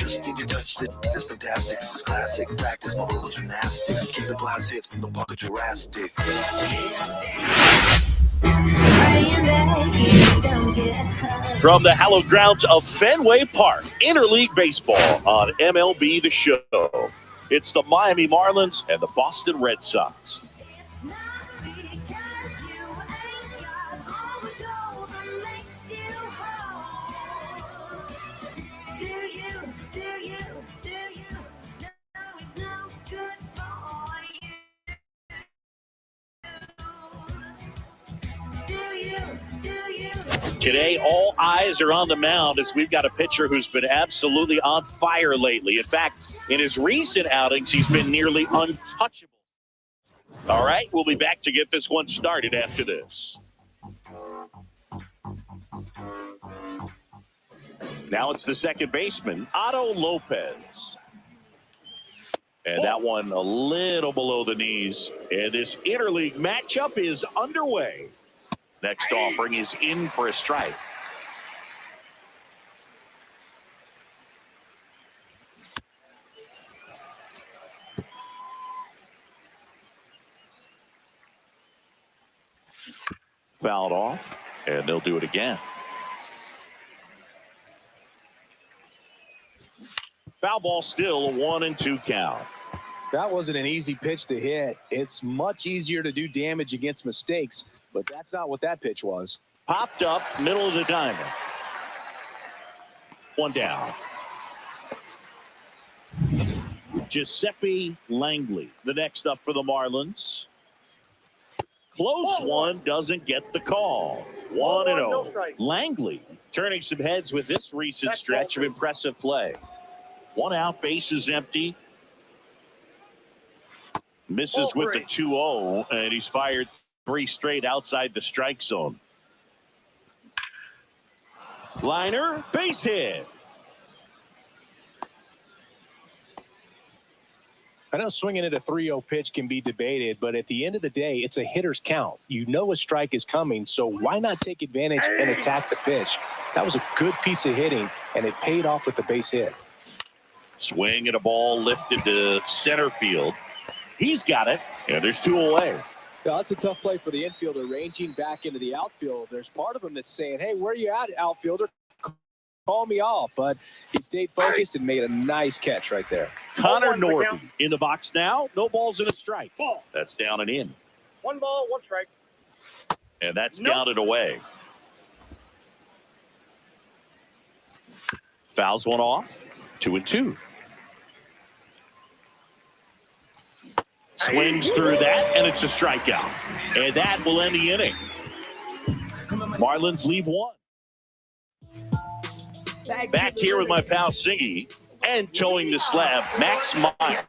just need to touch it. It's fantastic, this is classic. Practice my little gymnastics. Keep the blast hits from the bucket Jurassic. From the hallowed grounds of Fenway Park, Interleague Baseball on MLB The Show. It's the Miami Marlins and the Boston Red Sox. Today, all eyes are on the mound as we've got a pitcher who's been absolutely on fire lately. In fact, in his recent outings, he's been nearly untouchable. All right, we'll be back to get this one started after this. Now it's the second baseman, Otto Lopez. And that one a little below the knees. And this interleague matchup is underway. Next offering is in for a strike. Fouled off, and they'll do it again. Foul ball still, a 1-2 count. That wasn't an easy pitch to hit. It's much easier to do damage against mistakes, but that's not what that pitch was. Popped up, middle of the diamond. One down. Giuseppe Langley, the next up for the Marlins. Close one, doesn't get the call. 1-0. Langley turning some heads with this recent stretch of impressive play. One out, base is empty. Misses with the 2-0, and he's fired 3 straight outside the strike zone. Liner, base hit. I know swinging at a 3-0 pitch can be debated, but at the end of the day, it's a hitter's count. You know a strike is coming, so why not take advantage and attack the pitch? That was a good piece of hitting, and it paid off with the base hit. Swing at a ball lifted to center field. He's got it, and there's 2 away. Yeah, that's a tough play for the infielder, ranging back into the outfield. There's part of him that's saying, hey, where are you at, outfielder? Call me off. But he stayed focused and made a nice catch right there. Connor Norton in the box now. No balls and a strike. That's down and in. 1 ball, 1 strike. And that's down and away. Fouls one off. 2-2. Swings through that, and it's a strikeout. And that will end the inning. Marlins leave 1. Back here with my pal Siggy and towing the slab, Max Meyer.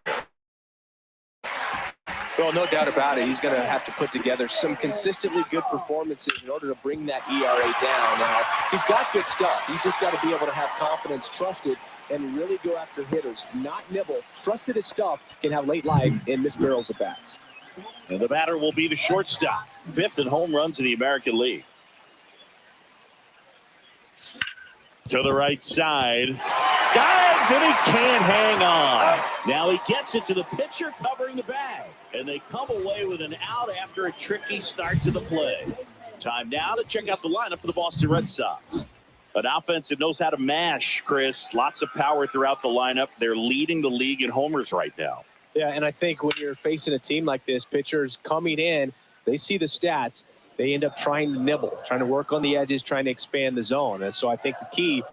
Well, no doubt about it. He's going to have to put together some consistently good performances in order to bring that ERA down. Now, he's got good stuff. He's just got to be able to have confidence, trust it, and really go after hitters, not nibble. Trust that his stuff can have late life and miss barrels of bats. And the batter will be the shortstop. 5th in home runs in the American League. To the right side. Dives, and he can't hang on. Now he gets it to the pitcher covering the bag. And they come away with an out after a tricky start to the play. Time now to check out the lineup for the Boston Red Sox. An offense that knows how to mash, Chris. Lots of power throughout the lineup. They're leading the league in homers right now. Yeah, and I think when you're facing a team like this, pitchers coming in, they see the stats. They end up trying to nibble, trying to work on the edges, trying to expand the zone. And so I think the key,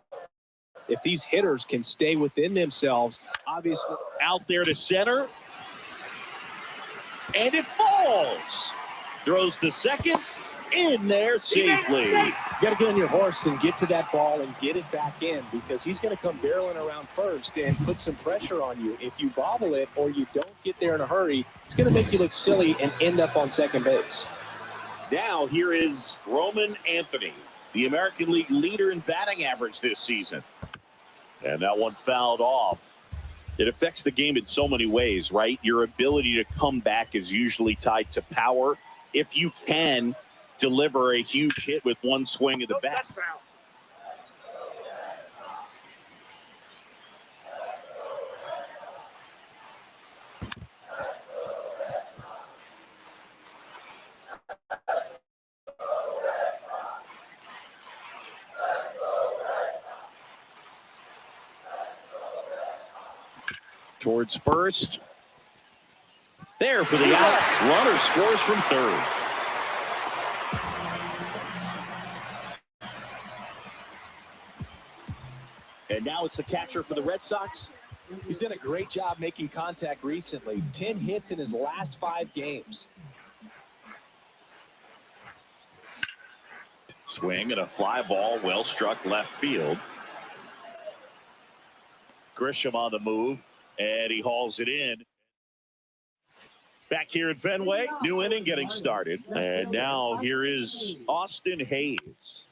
if these hitters can stay within themselves, obviously. Out there to center. And it falls. Throws to second. In there safely. You got to get on your horse and get to that ball and get it back in, because he's going to come barreling around first and put some pressure on you. If you bobble it or you don't get there in a hurry, it's going to make you look silly and end up on second base. Now here is Roman Anthony, the American League leader in batting average this season. And that one fouled off. It affects the game in so many ways, right? Your ability to come back is usually tied to power. If you can deliver a huge hit with one swing of the bat. towards first. There for the out. Runner scores from third. And now it's the catcher for the Red Sox. He's done a great job making contact recently. 10 hits in his last 5 games. Swing and a fly ball, well struck left field. Grisham on the move, and he hauls it in. Back here at Fenway, new inning getting started. And now here is Austin Hayes.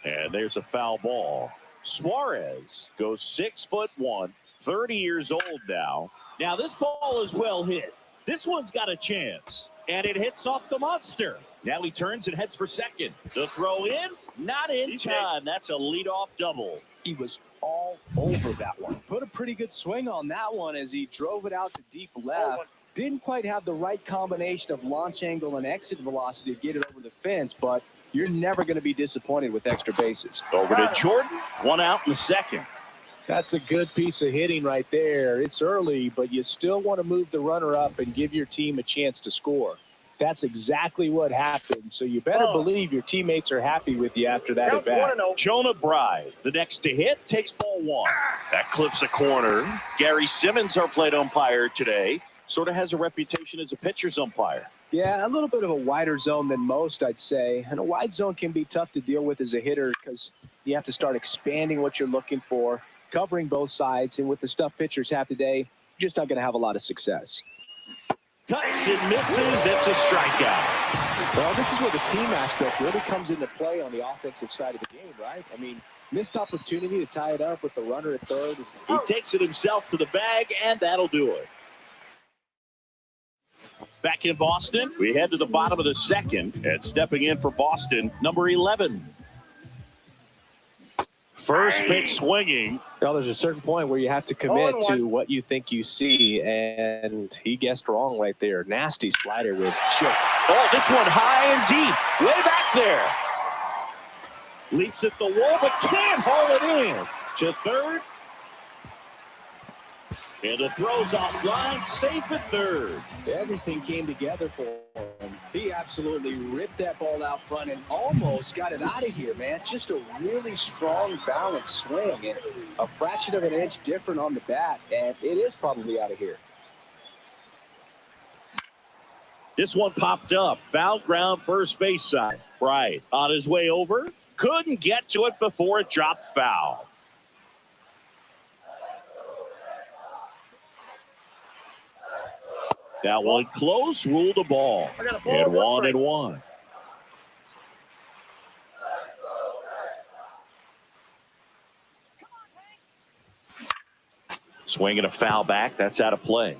And there's a foul ball. Suarez goes 6'1", 30 years old now. Now this ball is well hit. This one's got a chance. And it hits off the monster. Now he turns and heads for second. The throw in, not in time. That's a leadoff double. He was all over that one. Put a pretty good swing on that one as he drove it out to deep left. Didn't quite have the right combination of launch angle and exit velocity to get it over the fence, but you're never going to be disappointed with extra bases. Over to Jordan, 1 out in the second. That's a good piece of hitting right there. It's early, but you still want to move the runner up and give your team a chance to score. That's exactly what happened, so you better believe your teammates are happy with you after that at bat. Jonah Bride, the next to hit, takes ball 1. That clips a corner. Gary Simmons, our plate umpire today, sort of has a reputation as a pitcher's umpire. Yeah, a little bit of a wider zone than most, I'd say. And a wide zone can be tough to deal with as a hitter because you have to start expanding what you're looking for, covering both sides. And with the stuff pitchers have today, you're just not going to have a lot of success. Cuts and misses. It's a strikeout. Well, this is where the team aspect really comes into play on the offensive side of the game, right? I mean, missed opportunity to tie it up with the runner at third. He takes it himself to the bag, and that'll do it. Back in Boston, we head to the bottom of the second, and stepping in for Boston, number 11. First pitch swinging. Well, there's a certain point where you have to commit to what you think you see, and he guessed wrong right there. Nasty slider with just... Oh, this one high and deep, way back there. Leaps at the wall, but can't haul it in. To third. And the throw's off line, safe at third. Everything came together for him. He absolutely ripped that ball out front and almost got it out of here, man. Just a really strong, balanced swing and a fraction of an inch different on the bat, and it is probably out of here. This one popped up. Foul ground, first base side. Right. On his way over. Couldn't get to it before it dropped foul. That one close, ruled the ball. And 1-1. Swinging a foul back. That's out of play.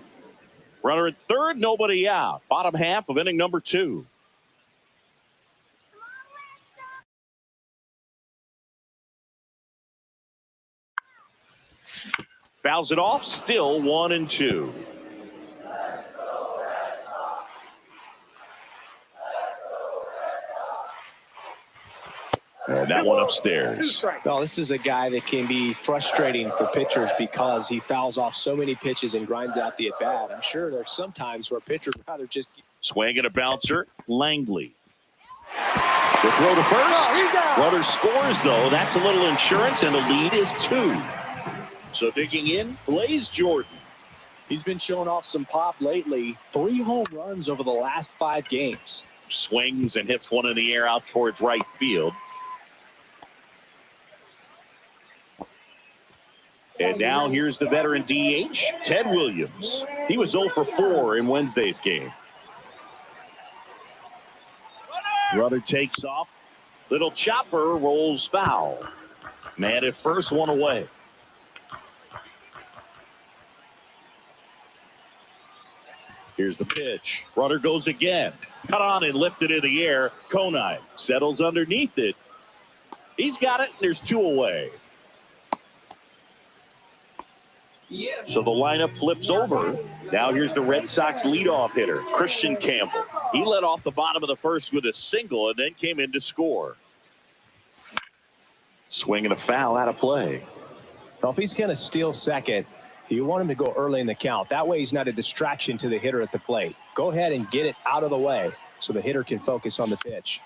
Runner at third, nobody out. Bottom half of inning number 2. Fouls it off, still 1-2. And that one upstairs. Well, this is a guy that can be frustrating for pitchers because he fouls off so many pitches and grinds out the at-bat. I'm sure there's some times where pitchers rather just... Swing and a bouncer, Langley. The throw to first. Runner scores, though. That's a little insurance, and the lead is 2. So digging in, Blaze Jordan. He's been showing off some pop lately. 3 home runs over the last 5 games. Swings and hits one in the air out towards right field. And now here's the veteran DH, Ted Williams. He was 0 for 4 in Wednesday's game. Runner takes off. Little chopper rolls foul. Man at first, 1 away. Here's the pitch. Runner goes again. Cut on and lifted in the air. Konai settles underneath it. He's got it, and there's 2 away. So the lineup flips over. Now here's the Red Sox leadoff hitter, Christian Campbell. He led off the bottom of the first with a single and then came in to score. Swing and a foul out of play. Well, if he's going to steal second, You want him to go early in the count. That way he's not a distraction to the hitter at the plate. Go ahead and get it out of the way so the hitter can focus on the pitch.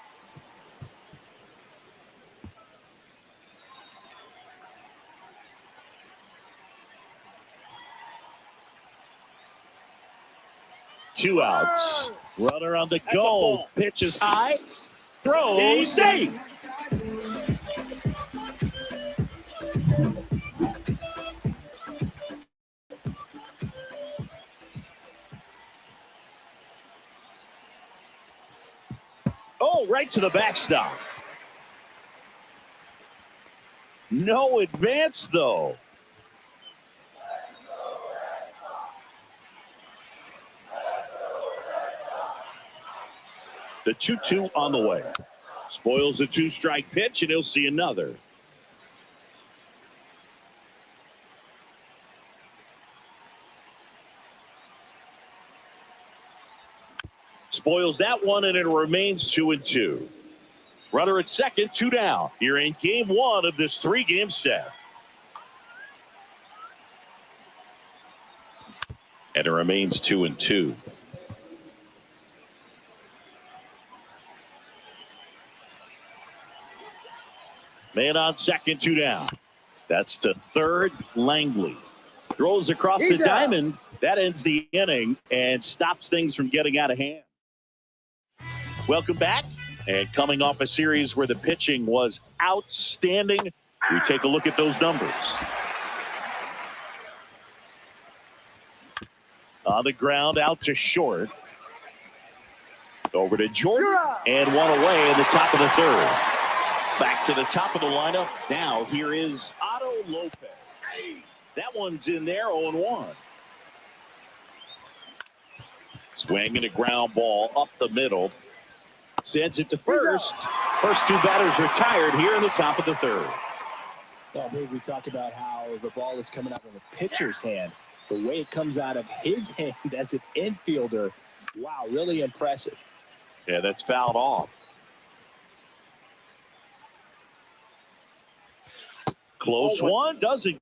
Two outs. Runner on the go. Pitch is high. Throw safe. Oh, right to the backstop. No advance, though. The 2-2 on the way. Spoils the two-strike pitch, and he'll see another. Spoils that one, and it remains 2-2. Runner at second, 2 down. Here in game 1 of this 3-game set. And it remains 2-2. Man on second, 2 down. That's to third, Langley. Throws across the diamond. That ends the inning and stops things from getting out of hand. Welcome back. And coming off a series where the pitching was outstanding, we take a look at those numbers. On the ground, out to short. Over to Jordan. And one away in the top of the third. Back to the top of the lineup. Now here is Otto Lopez. That one's in there, 0-1. Swing and a ground ball up the middle. Sends it to first. First 2 batters retired here in the top of the third. Well, maybe we talk about how the ball is coming out of the pitcher's hand. The way it comes out of his hand as an infielder, wow, really impressive. Yeah, that's fouled off. Close one, doesn't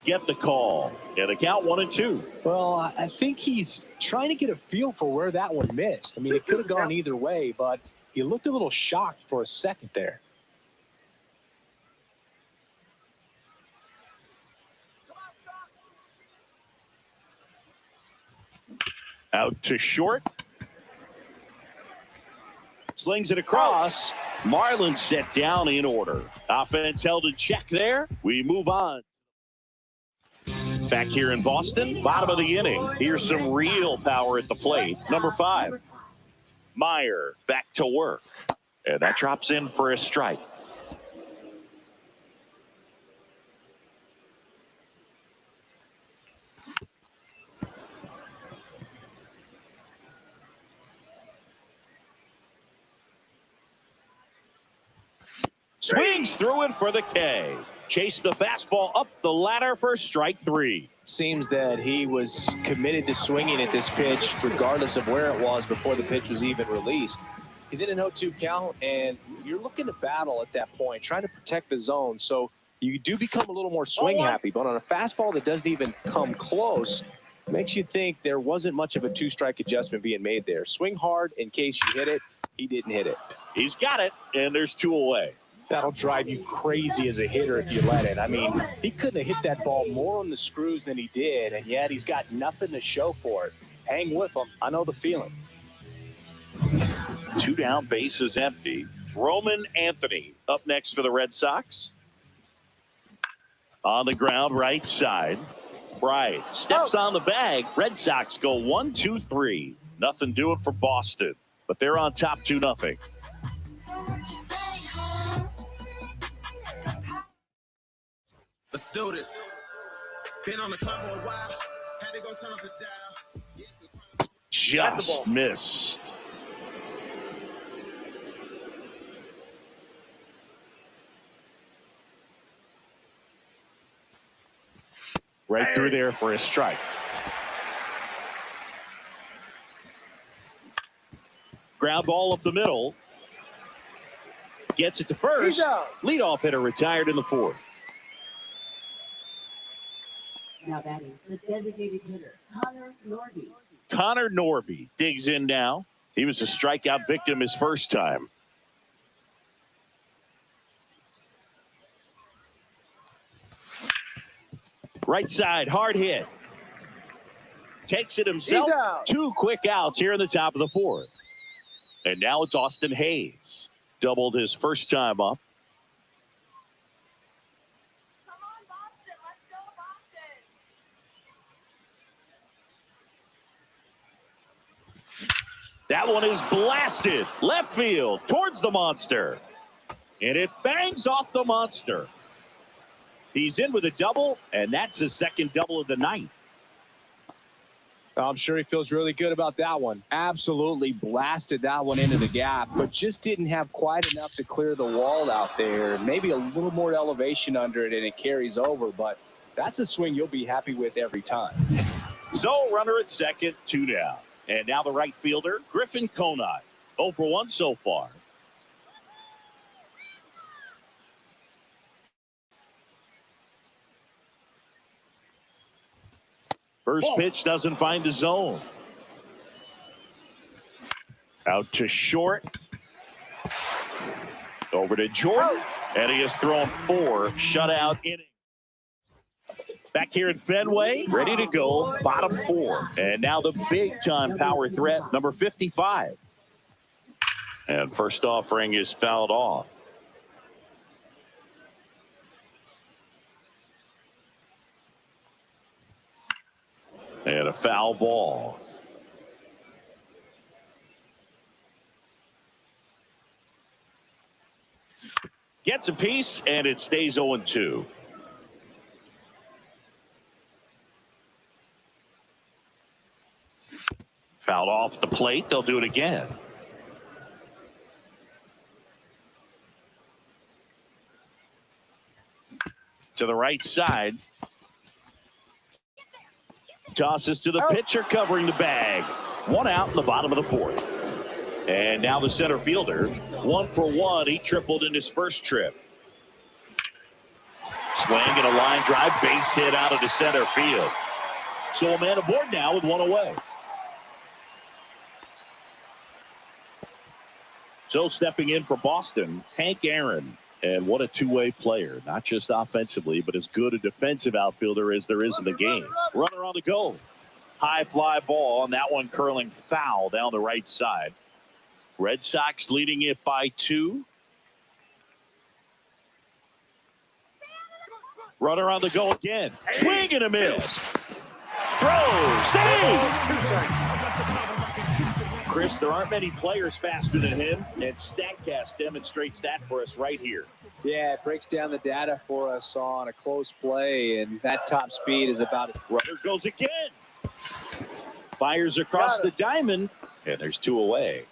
get the call. And the count 1-2. Well, I think he's trying to get a feel for where that one missed. I mean, it could have gone either way, but he looked a little shocked for a second there. Out to short. Slings it across. Marlin set down in order. Offense held in check there. We move on. Back here in Boston, bottom of the inning. Here's some real power at the plate. Number 5. Meyer back to work. And that drops in for a strike. Swings through it for the K. Chase the fastball up the ladder for strike 3. Seems that he was committed to swinging at this pitch regardless of where it was before the pitch was even released. He's in an 0-2 count, and you're looking to battle at that point, trying to protect the zone. So you do become a little more swing happy, but on a fastball that doesn't even come close, makes you think there wasn't much of a 2-strike adjustment being made there. Swing hard in case you hit it. He didn't hit it. He's got it, and there's 2 away. That'll drive you crazy as a hitter if you let it. I mean, he couldn't have hit that ball more on the screws than he did, and yet he's got nothing to show for it. Hang with him. I know the feeling. 2 down, bases empty. Roman Anthony up next for the Red Sox. On the ground, right side. Bright steps on the bag. Red Sox go 1-2-3. Nothing doing for Boston, but they're on top 2-0. Let's do this. Been on the cover a while. Had to go turn up the dial. Just missed. Right through there for a strike. Ground ball up the middle. Gets it to first. Leadoff hitter retired in the 4th. Now batting, the designated hitter, Connor Norby. Connor Norby digs in now. He was a strikeout victim his first time. Right side, hard hit. Takes it himself. 2 quick outs here in the top of the 4th. And now it's Austin Hayes. Doubled his first time up. That one is blasted left field towards the monster. And it bangs off the monster. He's in with a double, and that's his second double of the night. I'm sure he feels really good about that one. Absolutely blasted that one into the gap, but just didn't have quite enough to clear the wall out there. Maybe a little more elevation under it, and it carries over, but that's a swing you'll be happy with every time. So runner at second, 2 down. And now the right fielder, Griffin Conine. 0 for 1 so far. First pitch doesn't find the zone. Out to short. Over to Jordan. And he has thrown 4 shutout innings. Back here at Fenway, ready to go, bottom 4. And now the big-time power threat, number 55. And first offering is fouled off. And a foul ball. Gets a piece, and it stays 0-2. Fouled off the plate. They'll do it again. To the right side. Tosses to the pitcher covering the bag. 1 out in the bottom of the 4th. And now the center fielder. 1 for 1. He tripled in his first trip. Swing and a line drive, base hit out of the center field. So a man aboard now with one away. So stepping in for Boston, Hank Aaron. And what a two-way player, not just offensively, but as good a defensive outfielder as there is in the game. Runner on the go. High fly ball, and that one curling foul down the right side. Red Sox leading it by 2. Runner on the go again. Swing and a miss. Throw, save! Chris, there aren't many players faster than him, and StatCast demonstrates that for us right here. Yeah, it breaks down the data for us on a close play, and that top speed is about as... Runner goes again. Fires across the diamond, and there's 2 away.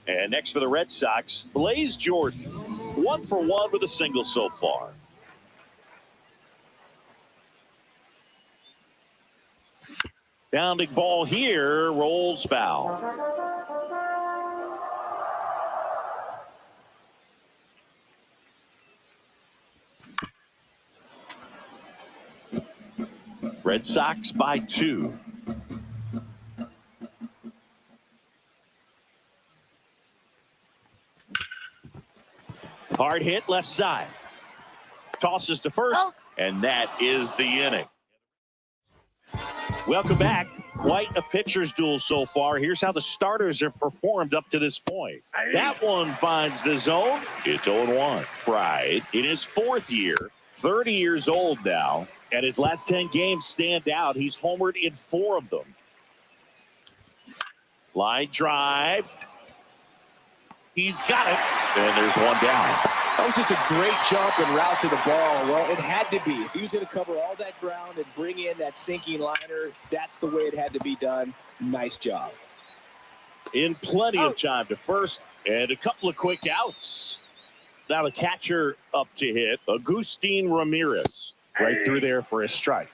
And next for the Red Sox, Blaze Jordan. 1 for 1 with a single so far. Bounding ball here, rolls foul. Red Sox by 2. Hard hit left side. Tosses to first, and that is the inning. Welcome back. Quite a pitcher's duel so far. Here's how the starters have performed up to this point. That one finds the zone. It's 0-1. Pride in his 4th year, 30 years old now, and his last 10 games stand out. He's homered in 4 of them. Line drive. He's got it. And there's 1 down. That was just a great jump and route to the ball. Well, it had to be. If he was going to cover all that ground and bring in that sinking liner, that's the way it had to be done. Nice job. In plenty of time to first, and a couple of quick outs. Now the catcher up to hit, Agustin Ramirez. Right through there for a strike.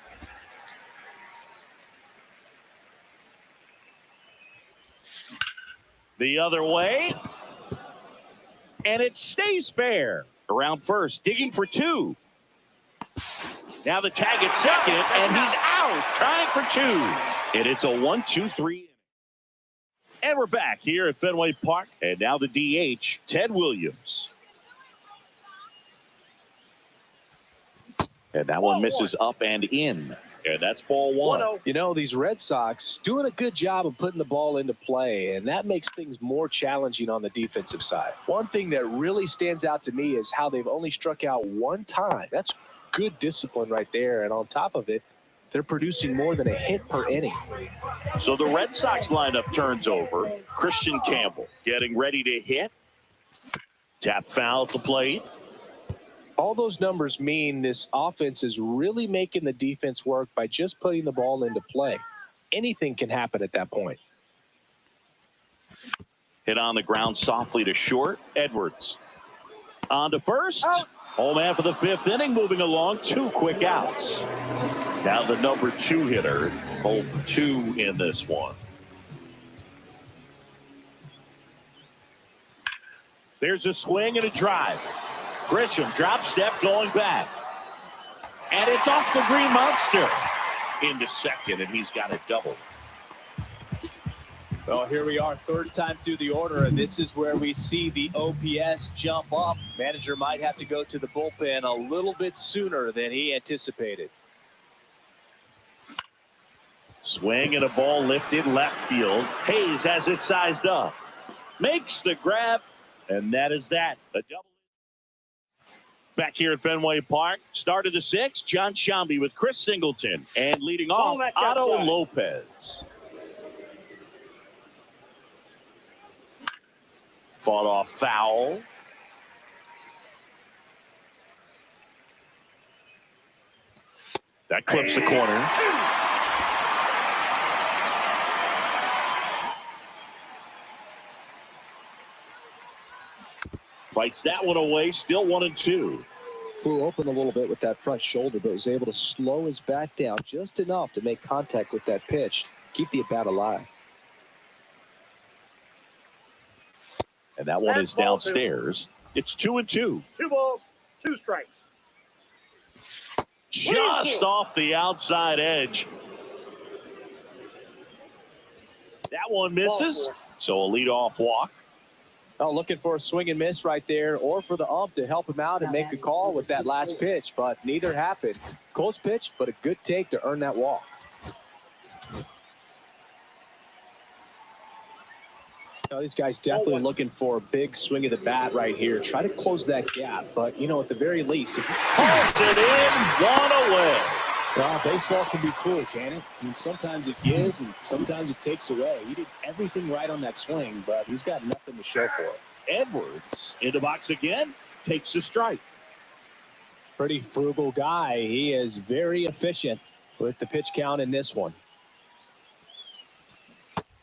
The other way. And it stays fair. Around first, digging for 2. Now the tag at second, and he's out, trying for 2. And it's a 1-2-3. And we're back here at Fenway Park. And now the DH, Ted Williams. And that one misses up and in. And that's ball 1. You know, these Red Sox doing a good job of putting the ball into play, and that makes things more challenging on the defensive side. One thing that really stands out to me is how they've only struck out 1 time. That's good discipline right there. And on top of it, they're producing more than a hit per inning. So the Red Sox lineup turns over. Christian Campbell getting ready to hit. Tap foul at the plate. All those numbers mean this offense is really making the defense work by just putting the ball into play. Anything can happen at that point. Hit on the ground softly to short. Edwards on to first. Home man for the 5th inning, moving along. 2 quick outs. Now the number 2 hitter, both 2 in this one. There's a swing and a drive. Grisham drop step going back. And it's off the Green Monster into second, and he's got a double. Well, here we are, 3rd time through the order, and this is where we see the OPS jump up. Manager might have to go to the bullpen a little bit sooner than he anticipated. Swing and a ball lifted left field. Hayes has it sized up. Makes the grab, and that is that. A double. Back here at Fenway Park, start of the 6th, John Shambi with Chris Singleton. And leading off, Otto Lopez. Fought off foul. That clips the corner. Fights that one away, still 1-2. Flew open a little bit with that front shoulder, but was able to slow his bat down just enough to make contact with that pitch. Keep the at-bat alive. And that one is downstairs. It's 2-2. 2 balls, 2 strikes. just off the outside edge. That one misses, so a leadoff walk. Oh, looking for a swing and miss right there, or for the ump to help him out and make a call with that last pitch, but neither happened. Close pitch, but a good take to earn that walk. Now, these guys definitely looking for a big swing of the bat right here. Try to close that gap, but, you know, at the very least. Pulls it in, one away. Well, baseball can be cool, can it? I mean, sometimes it gives and sometimes it takes away. He did everything right on that swing, but he's got nothing to show for it. Edwards in the box again, takes a strike. Pretty frugal guy. He is very efficient with the pitch count in this one.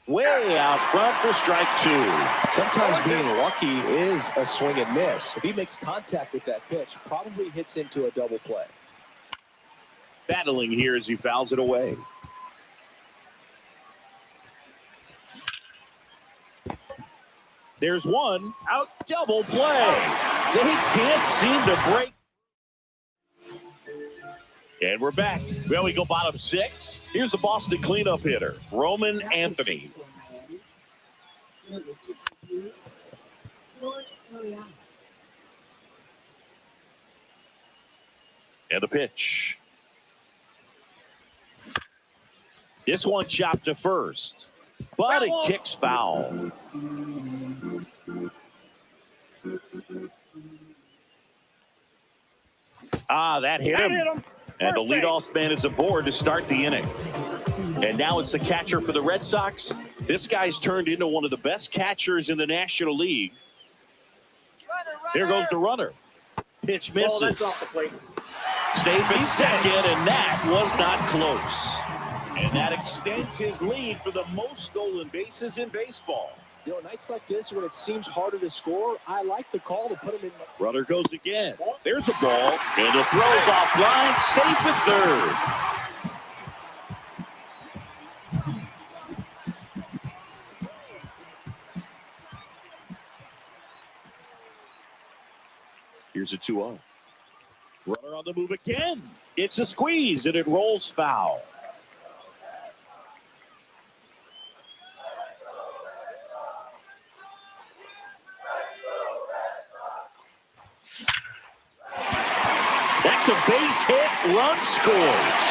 Way out front for strike two. Sometimes being lucky is a swing and miss. If he makes contact with that pitch, probably hits into a double play. Battling here as he fouls it away. There's one out, double play. They can't seem to break. And we're back. Well, we go bottom six. Here's the Boston cleanup hitter, Roman Anthony. And the pitch. This one chopped to first, but it kicks foul. That hit him. And the leadoff man is aboard to start the inning. And now it's the catcher for the Red Sox. This guy's turned into one of the best catchers in the National League. Here goes the runner. Pitch misses. Safe at second, and that was not close. And that extends his lead for the most stolen bases in baseball. You know, nights like this when it seems harder to score, I like the call to put him in. Runner goes again. There's a ball, and the throw's offline, safe at third. Here's a 2-0. Runner on the move again. It's a squeeze, and it rolls foul. That's a base hit, run scores.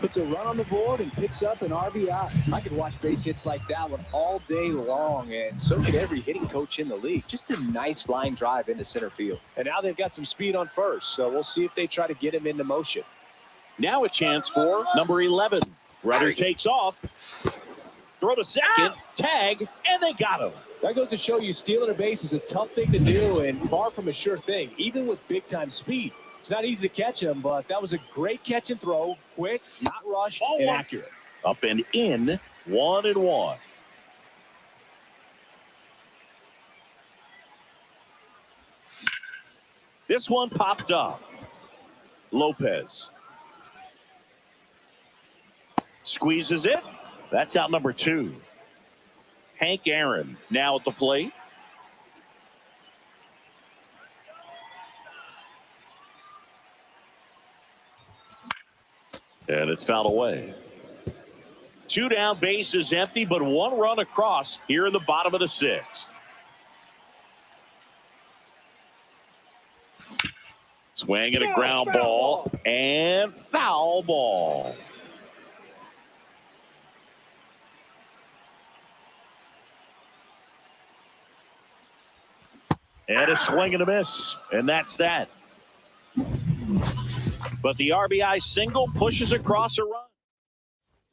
Puts a run on the board and picks up an RBI. I could watch base hits like that one all day long, and so could every hitting coach in the league. Just a nice line drive into center field. And now they've got some speed on first, so we'll see if they try to get him into motion. Now a chance for number 11. Runner takes off. Throw to second, tag, and they got him. That goes to show you stealing a base is a tough thing to do and far from a sure thing, even with big-time speed. It's not easy to catch him, but that was a great catch and throw, quick, not rushed, and accurate. Up and in, 1-1. This one popped up. Lopez squeezes it. That's out number 2. Hank Aaron now at the plate. And it's fouled away. 2 down, bases empty, but 1 run across here in the bottom of the 6th. Swing and a ground ball and foul ball. And a swing and a miss, and that's that. But the RBI single pushes across a run.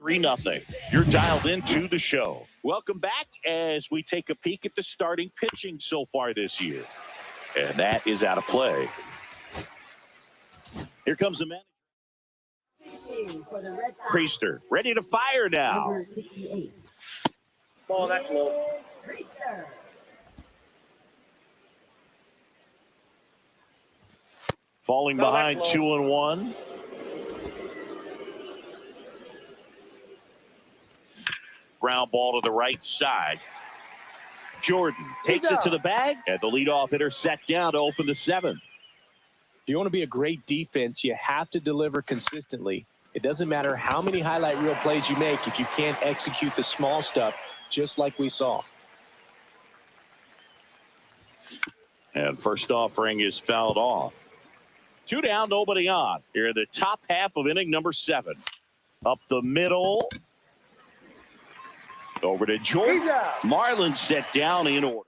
3-0. You're dialed into the show. Welcome back as we take a peek at the starting pitching so far this year. And that is out of play. Here comes the manager. Priester, ready to fire now. Number 68. Ball, that's low. Priester. Falling behind 2-1. Ground ball to the right side. Jordan takes it to the bag, and the leadoff hitter set down to open the 7th. If you want to be a great defense, you have to deliver consistently. It doesn't matter how many highlight reel plays you make if you can't execute the small stuff, just like we saw. And first offering is fouled off. 2 down, nobody on. Here in the top half of inning number 7. Up the middle. Over to Jordan. Marlins set down in order.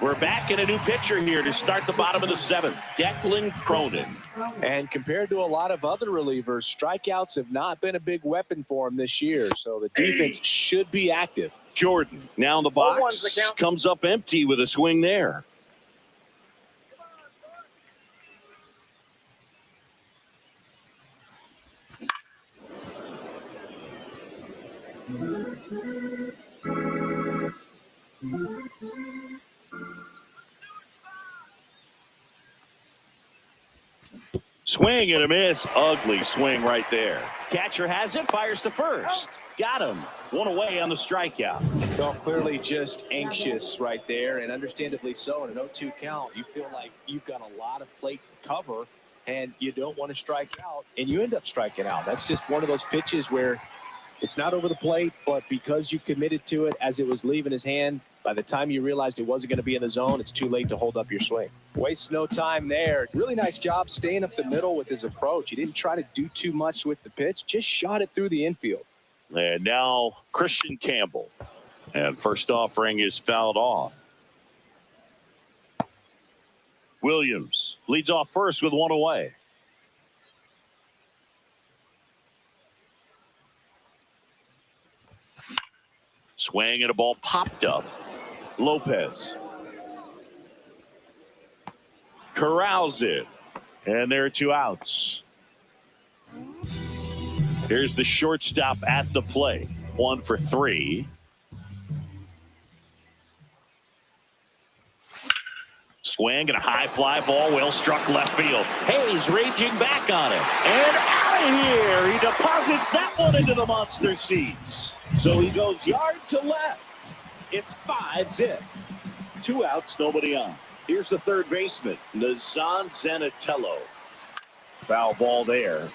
We're back in a new pitcher here to start the bottom of the 7th. Declan Cronin. And compared to a lot of other relievers, strikeouts have not been a big weapon for him this year. So the defense should be active. Jordan now in the box. Comes up empty with a swing there. Swing and a miss. Ugly swing right there. Catcher has it. Fires to first. Got him. 1 away on the strikeout. Well, clearly just anxious right there, and understandably so. In an 0-2 count, you feel like you've got a lot of plate to cover, and you don't want to strike out, and you end up striking out. That's just one of those pitches where it's not over the plate, but because you committed to it as it was leaving his hand, by the time you realized it wasn't going to be in the zone, it's too late to hold up your swing. Waste no time there. Really nice job staying up the middle with his approach. He didn't try to do too much with the pitch, just shot it through the infield. And now Christian Campbell. And first offering is fouled off. Williams leads off first with 1 away. Swing and a ball popped up. Lopez corrals it, and there are 2 outs. Here's the shortstop at the plate. 1 for 3. Swing and a high fly ball, well struck left field. Hayes raging back on it, and out of here. He deposits that one into the monster seats. So he goes yard to left. It's 5-zip. 2 outs, nobody on. Here's the third baseman, Nazan Zanatello. Foul ball there.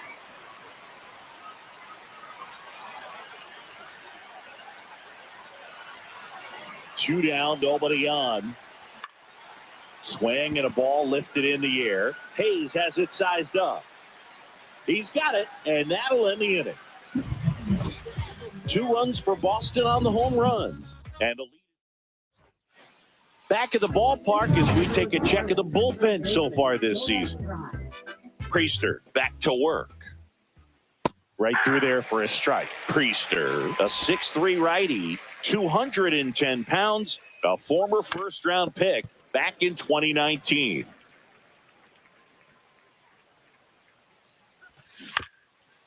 Two down, nobody on. Swing and a ball lifted in the air. Hayes has it sized up. He's got it, and that'll end the inning. 2 runs for Boston on the home run. And the lead. Back at the ballpark as we take a check of the bullpen so far this season. Priester back to work. Right through there for a strike. Priester, a 6'3" righty, 210 pounds, a former first-round pick back in 2019.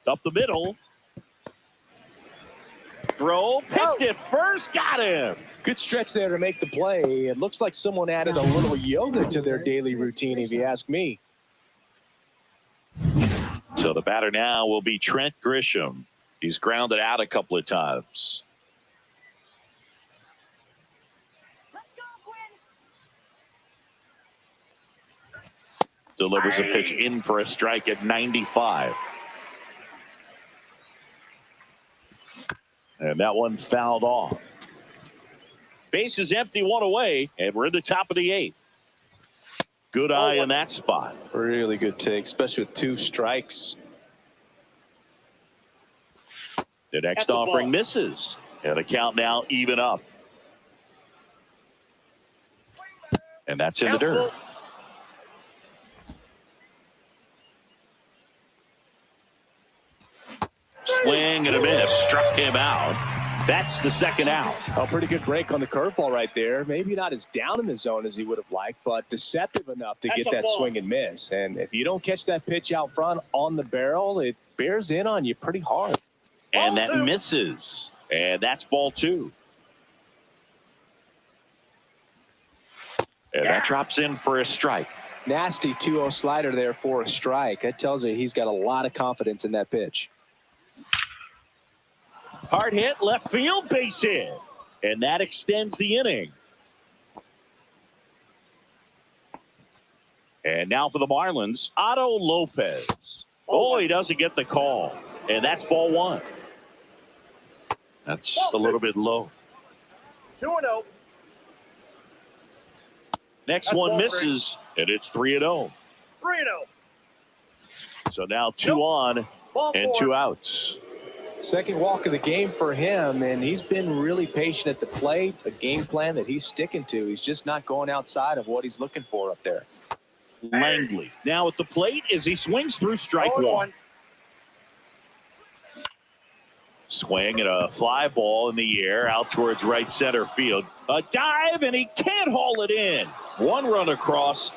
Up the middle. Throw, picked it first, got him. Good stretch there to make the play. It looks like someone added a little yoga to their daily routine, if you ask me. So the batter now will be Trent Grisham. He's grounded out a couple of times. Delivers a pitch in for a strike at 95. And that one fouled off. Base is empty, 1 away, and we're in the top of the 8th. Good eye in that spot. Really good take, especially with 2 strikes. The next offering misses. And the count now even up. And that's in the dirt. Swing and a miss. Struck him out. That's the second out. A pretty good break on the curveball right there. Maybe not as down in the zone as he would have liked, but deceptive enough to get that swing and miss. And if you don't catch that pitch out front on the barrel, it bears in on you pretty hard. And that misses. And that's ball 2. And that drops in for a strike. Nasty 2-0 slider there for a strike. That tells you he's got a lot of confidence in that pitch. Hard hit, left field, base hit. And that extends the inning. And now for the Marlins, Otto Lopez. Oh, he doesn't get the call. And that's ball one. That's a little bit low. 2-0. Next That's one ball misses, and it's 3-0. 3-0. So now 2 on Ball and 4. 2 outs. Second walk of the game for him, and he's been really patient at the plate. A game plan that he's sticking to. He's just not going outside of what he's looking for up there. Langley now at the plate as he swings through strike 1. Swing and a fly ball in the air out towards right center field. A dive, and he can't haul it in. One run across.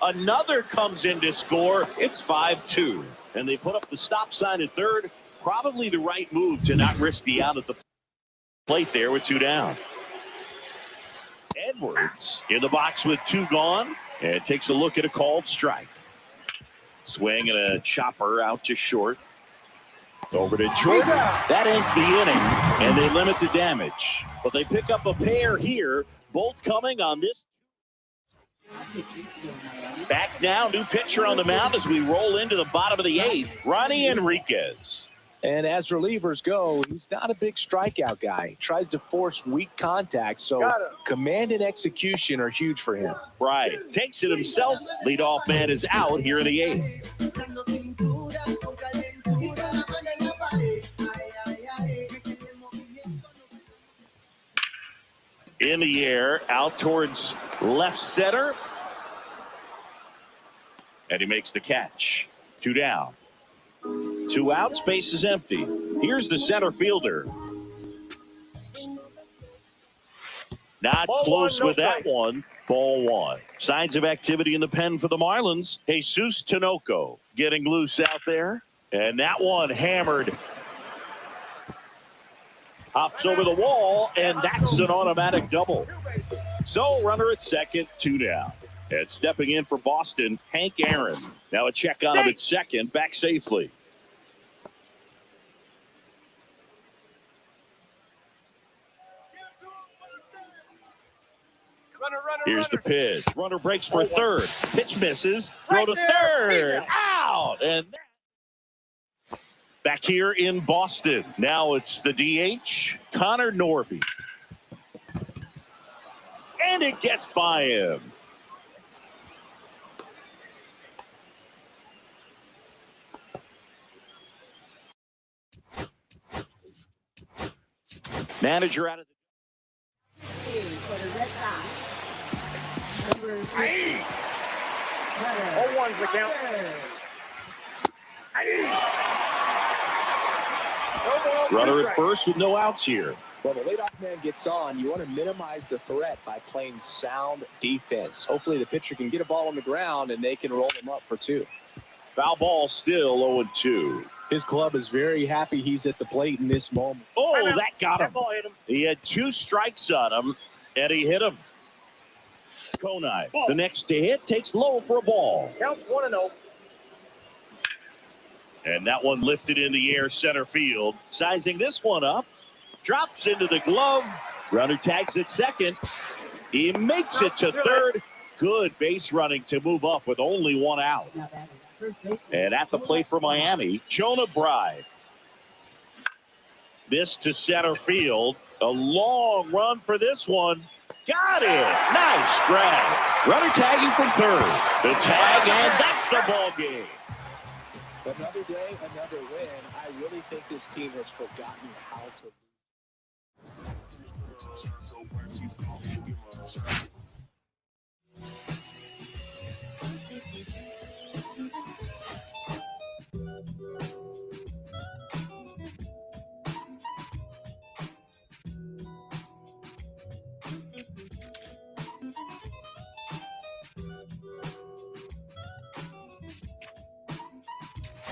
Another comes in to score. It's 5-2. And they put up the stop sign at third. Probably the right move to not risk the out at the plate there with 2 down. Edwards in the box with 2 gone and takes a look at a called strike. Swing and a chopper out to short. Over to Jordan. That ends the inning, and they limit the damage. But they pick up a pair here, both coming on this. Back now, new pitcher on the mound as we roll into the bottom of the 8th, Ronnie Enriquez. And as relievers go, he's not a big strikeout guy. He tries to force weak contact, so command and execution are huge for him. Right. Takes it himself. Leadoff man is out here in the 8th. In the air, out towards left center. And he makes the catch. 2 down. 2 outs, base is empty. Here's the center fielder. Not Ball close 1, no with that strike. one. Ball 1. Signs of activity in the pen for the Marlins. Jesus Tinoco getting loose out there. And that one hammered. Hops over the wall, and that's an automatic double. So runner at second, 2 down. And stepping in for Boston, Hank Aaron. Now a check on him at second, back safely. Here's the pitch. Runner breaks for third. Pitch misses. Throw to third. Out. And back here in Boston. Now it's the DH, Connor Norby. And it gets by him. Manager out of the For the Red Sox, number 3. 0-1's the count. runner at first with no outs here. Well, the leadoff man gets on. You want to minimize the threat by playing sound defense. Hopefully the pitcher can get a ball on the ground and they can roll him up for 2. Foul ball still 0-2. His club is very happy he's at the plate in this moment. Oh, that got That him. ball hit him. He had 2 strikes on him, and he hit him. Konai, the next to hit, takes low for a ball. Counts 1-0. And that one lifted in the air center field. Sizing this one up. Drops into the glove. Runner tags at second. He makes it to third. Good base running to move up with only 1 out. Now batting first baseman. And at the plate for Miami, Jonah Bride. This to center field. A long run for this one. Got it. Nice grab. Runner tagging from third. The tag, and that's the ball game. Another day, another win. I really think this team has forgotten how to.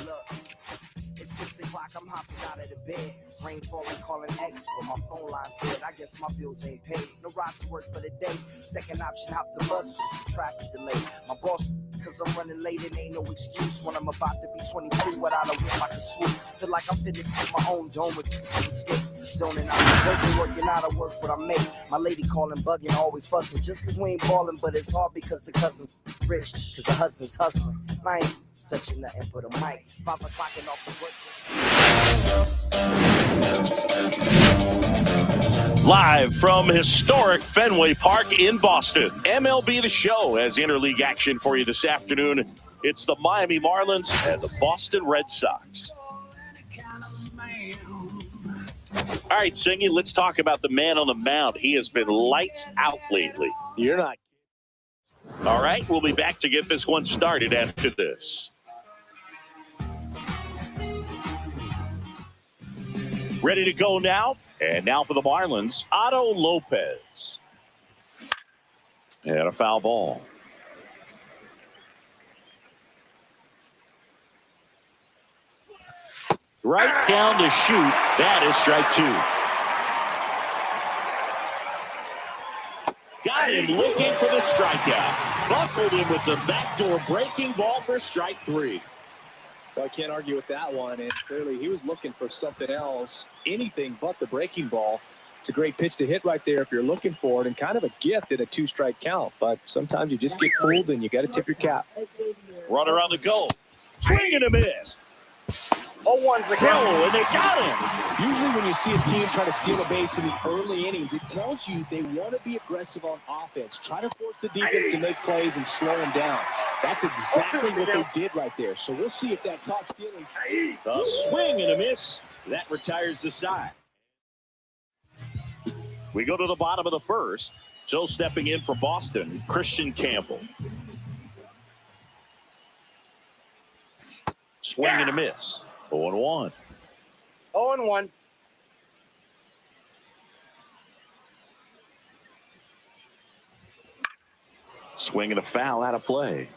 Look, it's 6 o'clock, I'm hopping out of the bed. Rain falling, calling X, but my phone line's dead. I guess my bills ain't paid. No ride to work for the day. Second option, hop the bus, but some traffic delay. My boss cause I'm running late and ain't no excuse when I'm about to be 22 without a whip I can swoop. Feel like I'm fitting in my own dome with escape. Zoning out, working out of work what I make. My lady calling, bugging, always fussing. Just cause we ain't ballin', but it's hard because the cousin's rich, cause the husband's hustling. I ain't touching nothing but a mic. 5 o'clock and off the work. Live from historic Fenway Park in Boston, MLB The Show has interleague action for you this afternoon. It's the Miami Marlins and the Boston Red Sox. All right, Singy, let's talk about the man on the mound. He has been lights out lately. You're not. All right, we'll be back to get this one started after this. Ready to go now? And now for the Marlins, Otto Lopez. And a foul ball. Right down to shoot. That is strike 2. Got him looking for the strikeout. Buckled him with the backdoor breaking ball for strike 3. Well, I can't argue with that one, and clearly he was looking for something else, anything but the breaking ball. It's a great pitch to hit right there if you're looking for it, and kind of a gift at a 2-strike count. But sometimes you just get fooled, and you got to tip your cap. Runner on the go. Swing and a miss. 0-1's the Throw, count. and they got him. Usually when you see a team try to steal a base in the early innings, it tells you they want to be aggressive on offense. Try to force the defense to make plays and slow them down. That's exactly what they did right there. So we'll see if that caught stealing. A swing and a miss. That retires the side. We go to the bottom of the first. So stepping in for Boston, Christian Campbell. Swing and a miss. 0-1. 0-1. Swing and a foul out of play.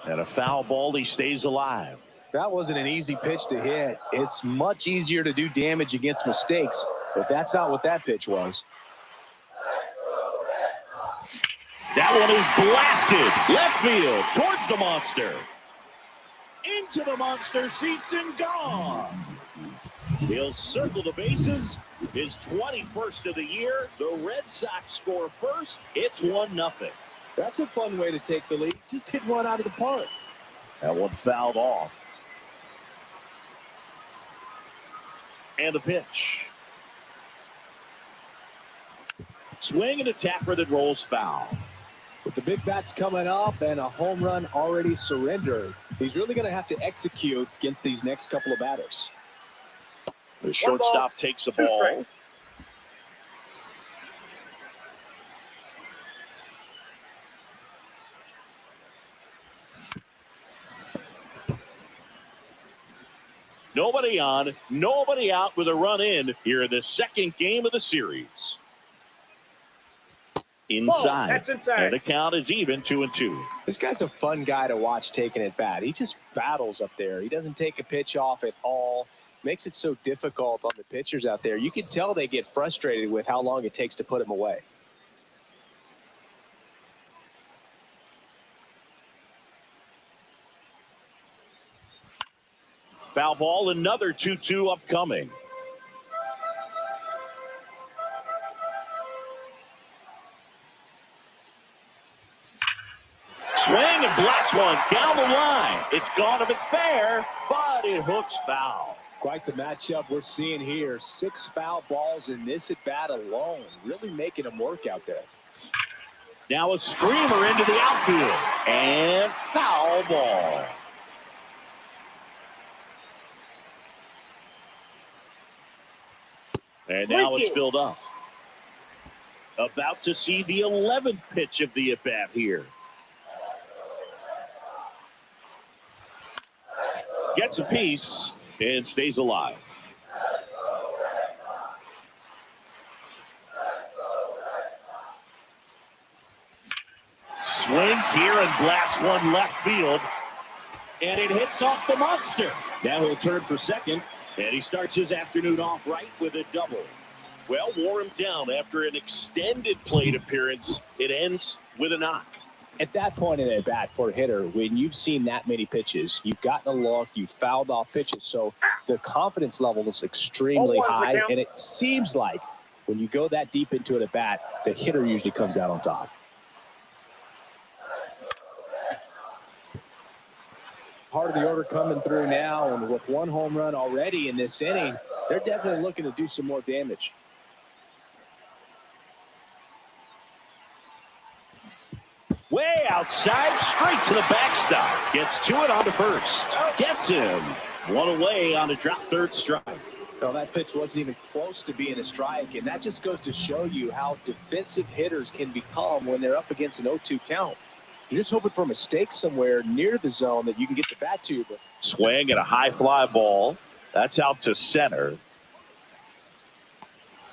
And a foul ball, he stays alive. That wasn't an easy pitch to hit. It's much easier to do damage against mistakes, but that's not what that pitch was. That one is blasted. Left field towards the monster. Into the monster seats and gone. He'll circle the bases. His 21st of the year. The Red Sox score first. It's 1-0. That's a fun way to take the lead. Just hit one out of the park. That one fouled off. And the pitch. Swing and a tapper that rolls foul. With the big bats coming up and a home run already surrendered, he's really going to have to execute against these next couple of batters. The shortstop takes the ball. Nobody on, nobody out with a run in here in the second game of the series. Inside. That's inside. And the count is even 2-2. This guy's a fun guy to watch taking at bat. He just battles up there. He doesn't take a pitch off at all. Makes it so difficult on the pitchers out there. You can tell they get frustrated with how long it takes to put him away. Foul ball, another 2-2 upcoming. Swing and blast one down the line. It's gone if it's fair, but it hooks foul. Quite the matchup we're seeing here. 6 foul balls in this at bat alone. Really making them work out there. Now a screamer into the outfield. And foul ball. And now it's filled up. About to see the 11th pitch of the at-bat here. Gets a piece and stays alive. Swings here and blasts one left field. And it hits off the monster. Now he'll turn for second, and he starts his afternoon off right with a double. Well, wore him down after an extended plate appearance. It ends with a knock. At that point in at bat for a hitter, when you've seen that many pitches, you've gotten a look, you've fouled off pitches, so the confidence level is extremely high, and it seems like when you go that deep into an at bat, the hitter usually comes out on top. Part of the order coming through now, and with one home run already in this inning, they're definitely looking to do some more damage. Way outside, straight to the backstop. Gets to it on to first. Gets him. One away on a drop third strike. So that pitch wasn't even close to being a strike, and that just goes to show you how defensive hitters can become when they're up against an 0-2 count. You're just hoping for a mistake somewhere near the zone that you can get the bat to. But swing and a high fly ball. That's out to center.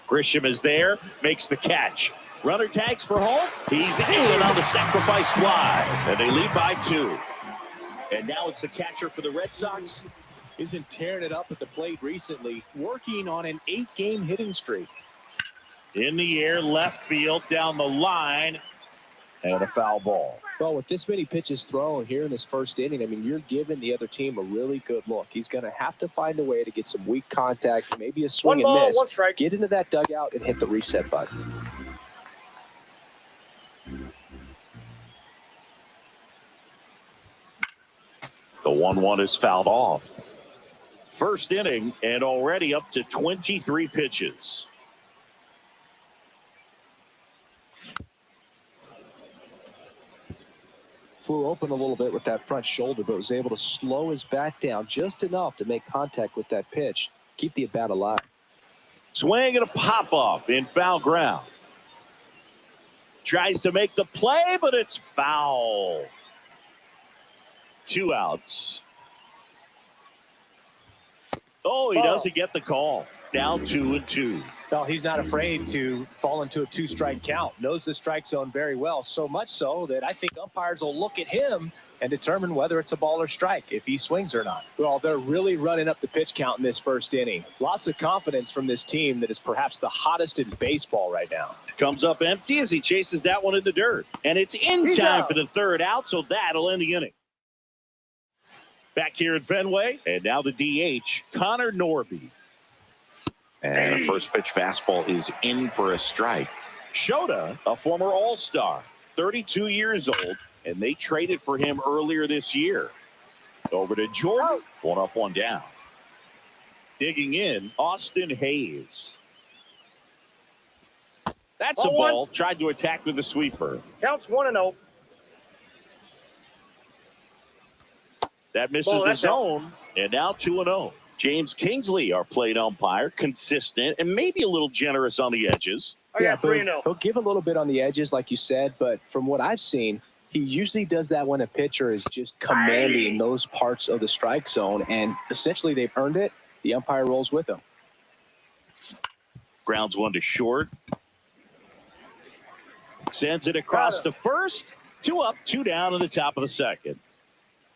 Grisham is there, makes the catch. Runner tags for home. He's in on the sacrifice fly, and they lead by 2. And now it's the catcher for the Red Sox. He's been tearing it up at the plate recently, working on an 8-game hitting streak. In the air, left field, down the line, and a foul ball. Well, with this many pitches thrown here in this first inning, I mean, you're giving the other team a really good look. He's going to have to find a way to get some weak contact, maybe a swing and miss. Get into that dugout and hit the reset button. The 1-1 is fouled off. First inning and already up to 23 pitches. Flew open a little bit with that front shoulder, but was able to slow his bat down just enough to make contact with that pitch. Keep the at-bat alive. Swing and a pop-up in foul ground. Tries to make the play, but it's foul. 2 outs. Oh, he doesn't get the call. Down 2-2. Well, he's not afraid to fall into a 2-strike count. Knows the strike zone very well, so much so that I think umpires will look at him and determine whether it's a ball or strike, if he swings or not. Well, they're really running up the pitch count in this first inning. Lots of confidence from this team that is perhaps the hottest in baseball right now. Comes up empty as he chases that one in the dirt. And it's in time for the 3rd out, so that'll end the inning. Back here at Fenway, and now the DH, Connor Norby. And the first pitch fastball is in for a strike. Shota, a former All-Star, 32 years old, and they traded for him earlier this year. Over to Jordan, 1 up, 1 down. Digging in, Austin Hayes. That's a ball. Tried to attack with the sweeper. Counts 1-0. That misses the zone, and now 2-0. James Kingsley, our plate umpire, consistent and maybe a little generous on the edges. Yeah, but he'll give a little bit on the edges, like you said, but from what I've seen, he usually does that when a pitcher is just commanding those parts of the strike zone, and essentially they've earned it. The umpire rolls with them. Grounds 1 to short. Sends it across to first. 2 up, 2 down in the top of the 2nd.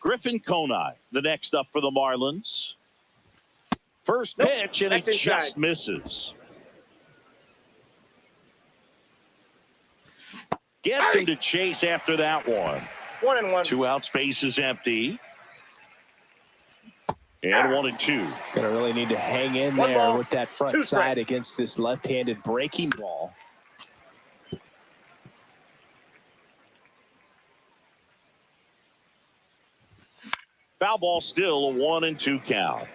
Griffin Conine, the next up for the Marlins. First pitch, and it just misses. Gets him to chase after that one. 1-1. 2 outs, base is empty. And 1-2. Gonna really need to hang in there with that front side against this left-handed breaking ball. Foul ball, still a 1-2 count.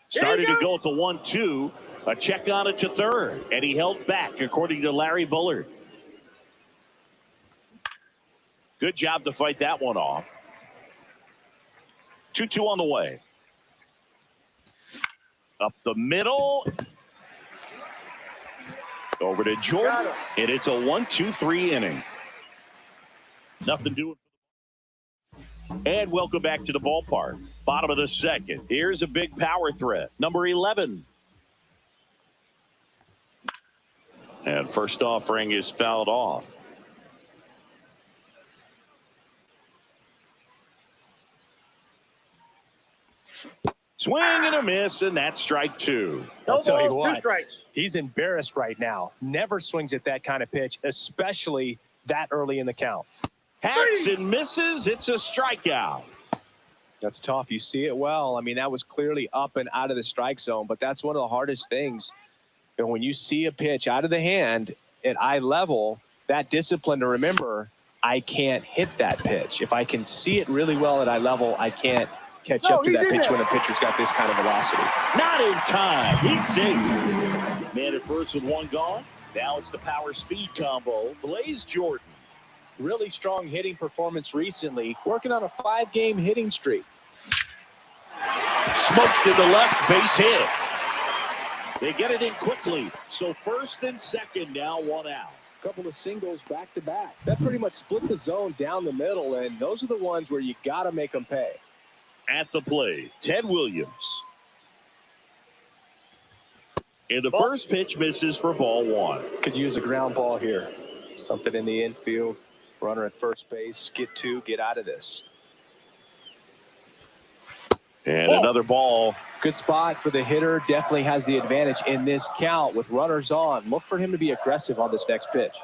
Started to go at the 1-2. A check on it to third, and he held back, according to Larry Bullard. Good job to fight that one off. 2-2 on the way. Up the middle. Over to Jordan, and it's a 1-2-3 inning. Nothing doing. And welcome back to the ballpark. Bottom of the 2nd. Here's a big power threat. Number 11. And first offering is fouled off. Swing and a miss, and that's strike two. No I'll tell you balls, what, 2 strikes. he's embarrassed right now. Never swings at that kind of pitch, especially that early in the count. Hacks and misses. It's a strikeout. That's tough. You see it well. I mean, that was clearly up and out of the strike zone, but that's one of the hardest things. You know, when you see a pitch out of the hand at eye level, that discipline to remember, I can't hit that pitch. If I can see it really well at eye level, I can't catch up to that pitch when a pitcher's got this kind of velocity. Not in time. He's safe. Man at first with 1 gone. Now it's the power speed combo. Blaze Jordan. Really strong hitting performance recently, working on a 5-game hitting streak. Smoke to the left, base hit. They get it in quickly. So first and second now, 1 out. Couple of singles back to back. That pretty much split the zone down the middle, and those are the ones where you got to make them pay. At the plate, Ted Williams. And the first pitch misses for ball 1. Could use a ground ball here. Something in the infield. Runner at first base. Get 2. Get out of this. And another ball. Good spot for the hitter. Definitely has the advantage in this count with runners on. Look for him to be aggressive on this next pitch.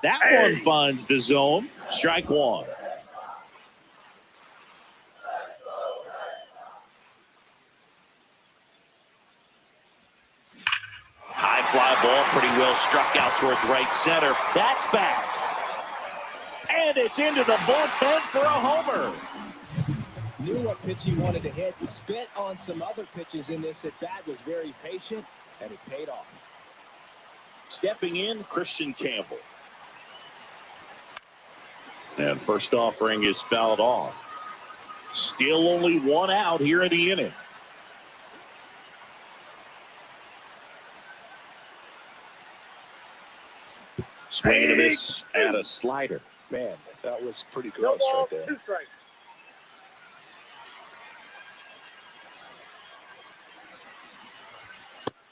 That one finds the zone. Strike 1. High fly ball, pretty well struck out towards right center. That's back. And it's into the bullpen for a homer. Knew what pitch he wanted to hit. Spit on some other pitches in this at bat. Was very patient, and it paid off. Stepping in, Christian Campbell. And first offering is fouled off. Still only 1 out here in the inning. Swing and a miss at a slider. Man, that was pretty No gross balls, right there. 2 strikes.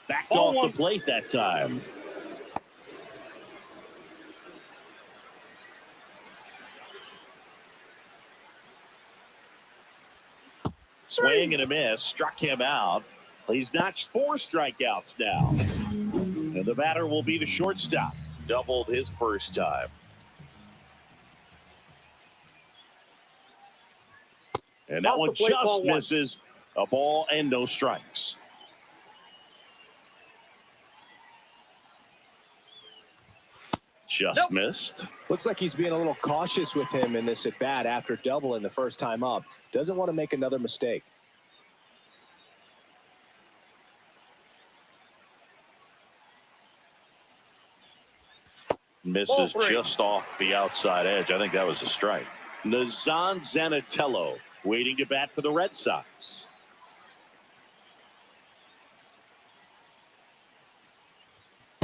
Backed off the plate that time. Swing and a miss. Struck him out. He's notched 4 strikeouts now. And the batter will be the shortstop. Doubled his first time. And that one just misses. A ball and no strikes. Just missed. Looks like he's being a little cautious with him in this at bat after doubling the first time up. Doesn't want to make another mistake. Misses just off the outside edge. I think that was a strike. Nazan Zanatello waiting to bat for the Red Sox.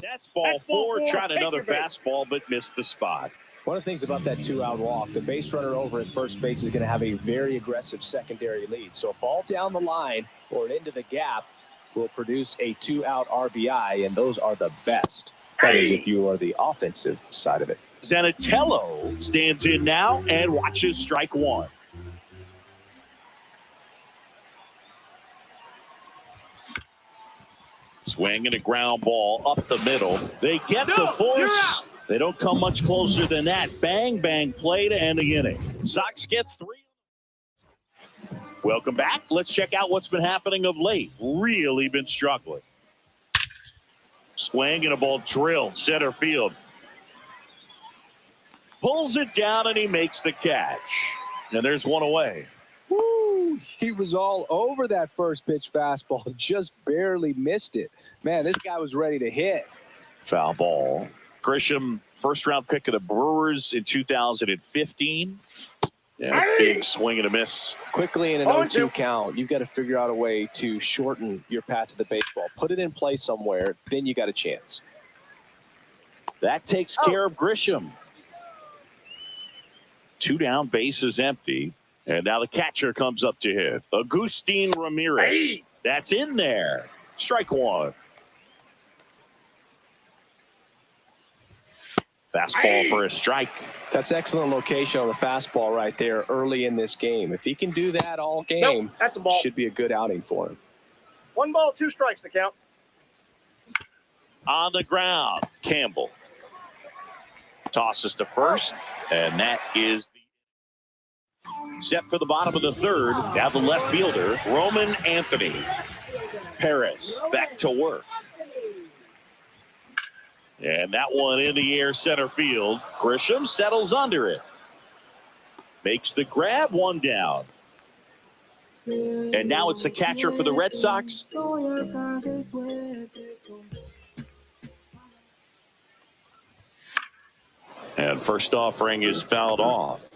That's ball 4. Tried another fastball, but missed the spot. One of the things about that 2-out walk, the base runner over at first base is going to have a very aggressive secondary lead. So a ball down the line or into the gap will produce a 2-out RBI, and those are the best. That is if you are the offensive side of it. Zanatello stands in now and watches strike 1. Swing and a ground ball up the middle. They get the force. They don't come much closer than that. Bang, bang play to end the inning. Sox get 3. Welcome back. Let's check out what's been happening of late. Really been struggling. Swing and a ball drilled center field. Pulls it down and he makes the catch. And there's 1 away. Woo! He was all over that first pitch fastball. Just barely missed it. Man, this guy was ready to hit. Foul ball. Grisham, first round pick of the Brewers in 2015. Yeah, big swing and a miss. Quickly in an 0-2 count, you've got to figure out a way to shorten your path to the baseball. Put it in play somewhere, then you got a chance. That takes care of Grisham. 2 down, base is empty. And now the catcher comes up to hit. Agustin Ramirez. That's in there. Strike 1. Fastball for a strike. That's excellent location on the fastball right there early in this game. If he can do that all game, Nope, that's a ball. should be a good outing for him. 1 ball, 2 strikes to count. On the ground, Campbell tosses to first, and that is set for the bottom of the third. Now the left fielder, Roman Anthony. Perez back to work. And that one in the air center field. Grisham settles under it. Makes the grab, 1 down. And now it's the catcher for the Red Sox. And first offering is fouled off.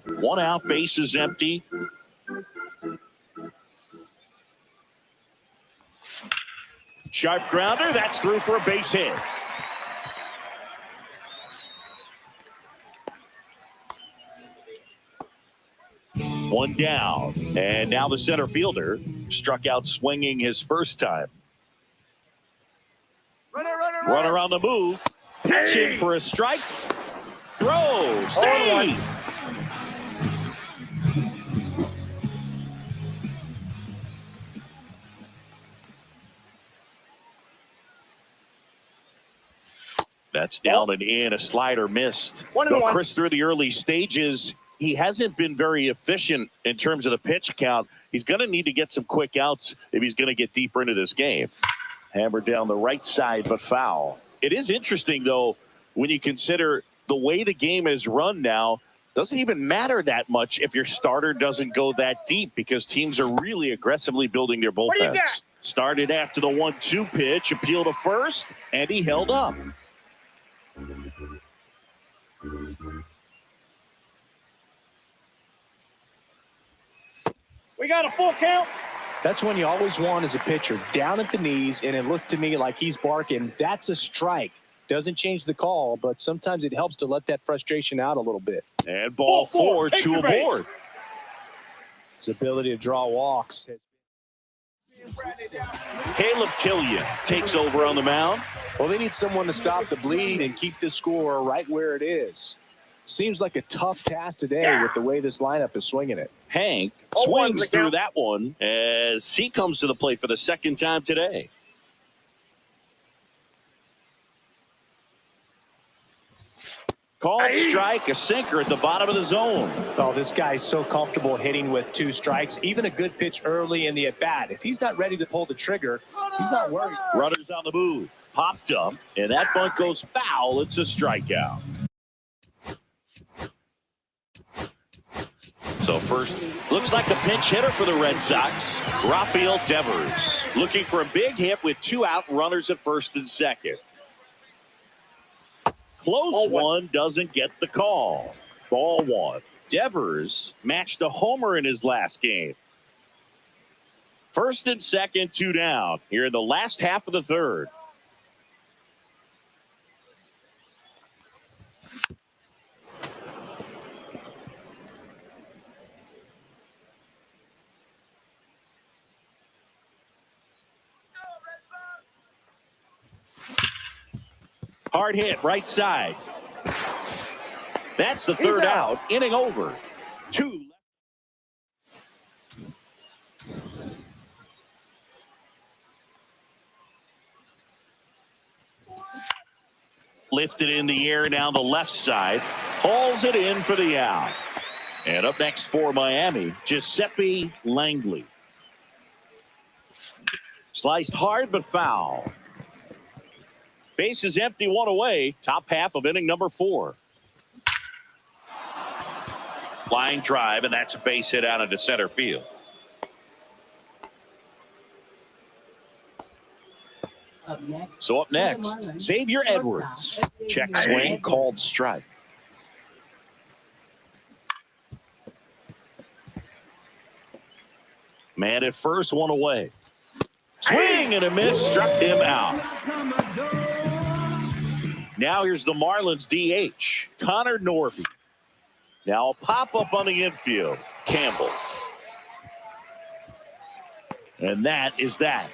1 out, bases empty. Sharp grounder, that's through for a base hit. One down, and now the center fielder struck out swinging his first time. Runner on the move, pitching for a strike. Throw, save. That's down and in. A slider missed. Though Chris, through the early stages, he hasn't been very efficient in terms of the pitch count. He's going to need to get some quick outs if he's going to get deeper into this game. Hammered down the right side, but foul. It is interesting, though, when you consider the way the game is run now. Doesn't even matter that much if your starter doesn't go that deep, because teams are really aggressively building their bullpens. Started after the 1-2 pitch, appeal to first, and he held up. We got a full count. That's when you always want as a pitcher, down at the knees, and it looked to me like he's barking, that's a strike. Doesn't change the call, but sometimes it helps to let that frustration out a little bit. And ball 4, 2 aboard. His ability to draw walks. Caleb Killian takes over on the mound. Well, they need someone to stop the bleed and keep the score right where it is. Seems like a tough task today with the way this lineup is swinging it. Hank swings through that one as he comes to the plate for the second time today. Called strike, a sinker at the bottom of the zone. Oh, this guy's so comfortable hitting with 2 strikes. Even a good pitch early in the at-bat. If he's not ready to pull the trigger, he's not worried. Runners on the move. Popped up, and that bunt goes foul. It's a strikeout. So first, looks like a pinch hitter for the Red Sox. Rafael Devers looking for a big hit with 2 out, runners at first and second. Close one, doesn't get the call. Ball 1. Devers matched a homer in his last game. First and second, 2 down here in the last half of the third. Hard hit, right side. That's the third out. Inning over. 2. Lifted in the air down the left side. Hauls it in for the out. And up next for Miami, Giuseppe Langley. Sliced hard but foul. Base is empty, 1 away. Top half of inning number 4. Line drive, and that's a base hit out into center field. So up next, Xavier Edwards. Check swing, called strike. Man at first, 1 away. Swing and a miss, struck him out. Now here's the Marlins DH, Connor Norby. Now a pop-up on the infield, Campbell. And that is that.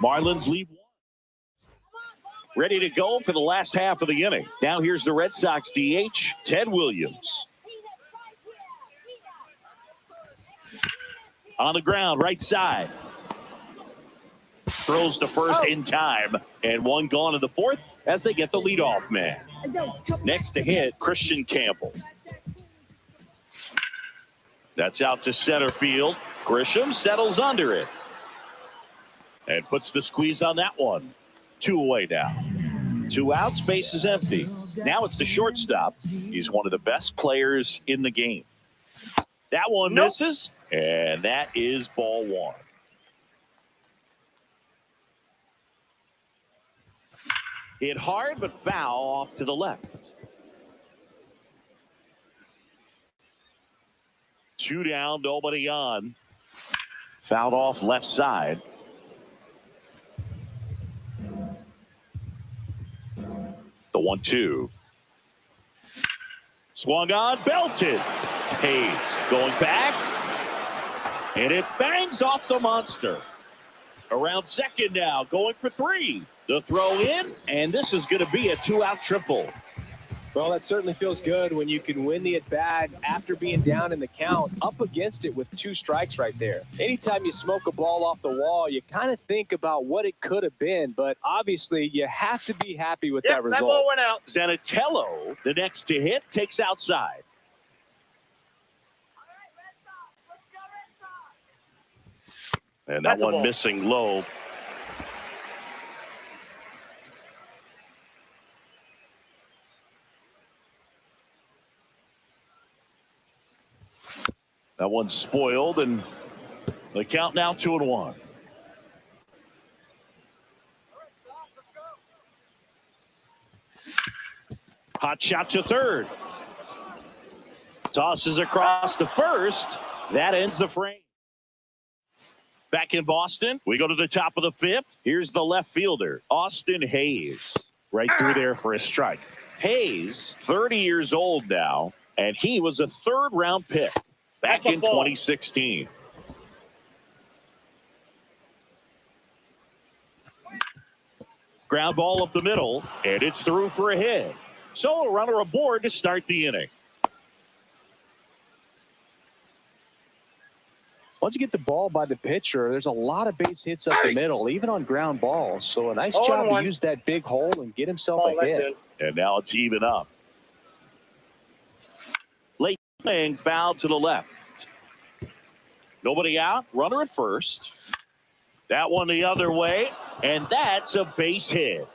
Marlins lead 1. ready to go for the last half of the inning. Now here's the Red Sox DH, Ted Williams. On the ground, right side. Throws to first in time. And one gone in the fourth as they get the leadoff man. Next to hit, Christian Campbell. That's out to center field. Grisham settles under it. And puts the squeeze on that one. 2 away now. 2 outs, base is empty. Now it's the shortstop. He's one of the best players in the game. That one misses, and that is ball 1. Hit hard, but foul off to the left. 2 down, nobody on. Fouled off left side. The 1-2. Swung on, belted. Hayes going back. And it bangs off the monster. Around second now, going for 3. The throw in, and this is going to be a 2-out triple. Well, that certainly feels good when you can win the at-bat after being down in the count, up against it with 2 strikes right there. Anytime you smoke a ball off the wall, you kind of think about what it could have been, but obviously you have to be happy with that result. That ball went out. Zanatello, the next to hit, takes outside. And that one missing low. That one's spoiled, and the count now 2-1. Hot shot to third. Tosses across to first. That ends the frame. Back in Boston, we go to the top of the 5th. Here's the left fielder, Austin Hayes. Right through there for a strike. Hayes, 30 years old now, and he was a 3rd-round pick back in 2016. Ground ball up the middle, and it's through for a hit. So a runner aboard to start the inning. Once you get the ball by the pitcher, there's a lot of base hits up the middle, even on ground balls. So a nice job to use that big hole and get himself a hit. And now it's even up. Late playing foul to the left. Nobody out. Runner at first. That one the other way. And that's a base hit.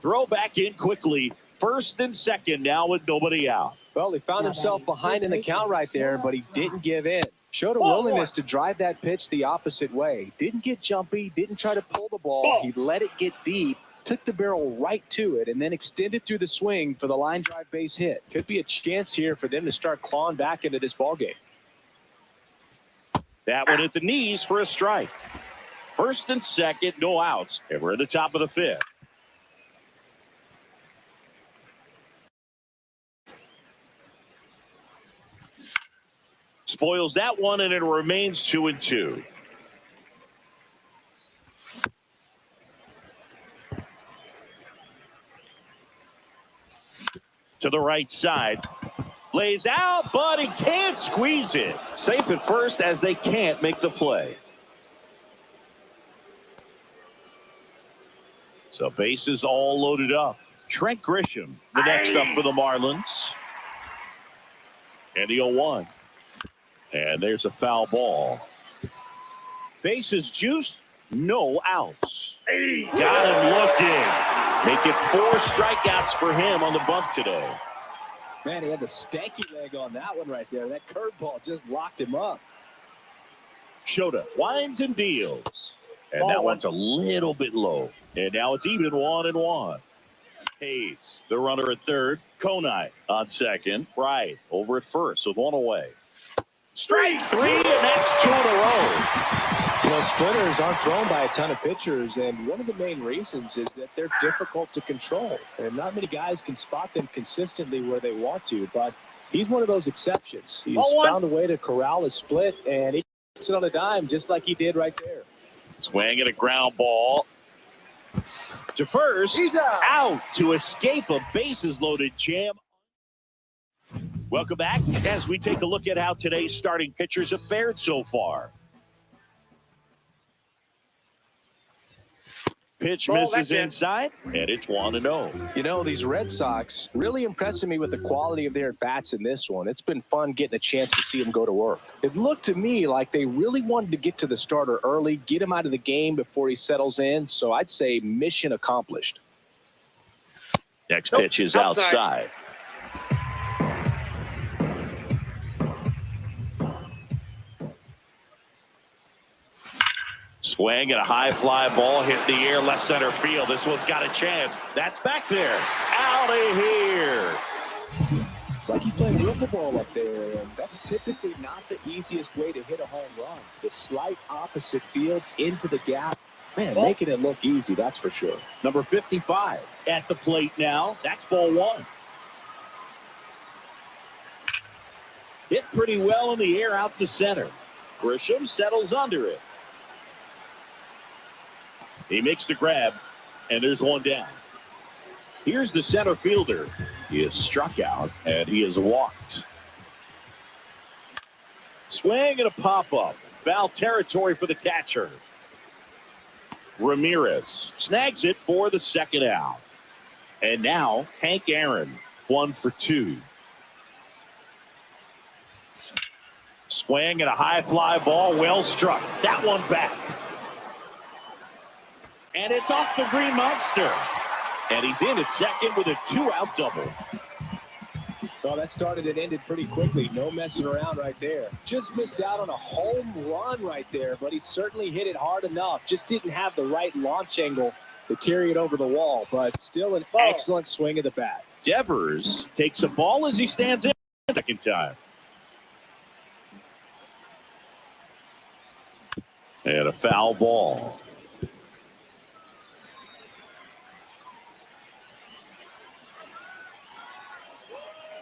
Throw back in quickly. First and second now with nobody out. Well, he found himself behind in the count right there, but he didn't give in. Showed a willingness to drive that pitch the opposite way. Didn't get jumpy, didn't try to pull the ball. He let it get deep, took the barrel right to it, and then extended through the swing for the line drive base hit. Could be a chance here for them to start clawing back into this ballgame. That one at the knees for a strike. First and second, no outs. And we're at the top of the 5th. Spoils that one, and it remains 2-2. To the right side. Lays out, but he can't squeeze it. Safe at first as they can't make the play. So bases all loaded up. Trent Grisham, the next up for the Marlins. And the 0-1. And there's a foul ball. Bases juiced, no outs. Got him looking. Make it 4 strikeouts for him on the bump today. Man, he had the stanky leg on that one right there. That curveball just locked him up. Shota winds and deals. And that one's a little bit low. And now it's even 1-1. Hayes, the runner at third. Konai on second. Right over at first with 1 away. Strike 3, and that's 2 in a row. You know, splitters aren't thrown by a ton of pitchers, and one of the main reasons is that they're difficult to control. And not many guys can spot them consistently where they want to, but he's one of those exceptions. He's found a way to corral his split, and he hits it on a dime just like he did right there. Swing at a ground ball. To first, He's out to escape a bases-loaded jam. Welcome back as we take a look at how today's starting pitchers have fared so far. Pitch misses inside, and it's 1-0. You know, these Red Sox really impressing me with the quality of their at-bats in this one. It's been fun getting a chance to see them go to work. It looked to me like they really wanted to get to the starter early, get him out of the game before he settles in. So I'd say mission accomplished. Next pitch is outside. Swing and a high fly ball hit the air left center field. This one's got a chance. That's back there. Out of here. It's like he's playing wiffle ball up there, and that's typically not the easiest way to hit a home run. The slight opposite field into the gap. Man, making it look easy, that's for sure. Number 55 at the plate now. That's ball one. Hit pretty well in the air out to center. Grisham settles under it. He makes the grab, and there's one down. Here's the center fielder. He is struck out, and he is walked. Swing and a pop-up. Foul territory for the catcher. Ramirez snags it for the second out. And now, Hank Aaron, 1 for 2. Swing and a high fly ball, well struck. That one back. And it's off the Green Monster. And he's in at second with a 2-out double. Well, that started and ended pretty quickly. No messing around right there. Just missed out on a home run right there, but he certainly hit it hard enough. Just didn't have the right launch angle to carry it over the wall, but still an excellent swing of the bat. Devers takes a ball as he stands in second time. And a foul ball.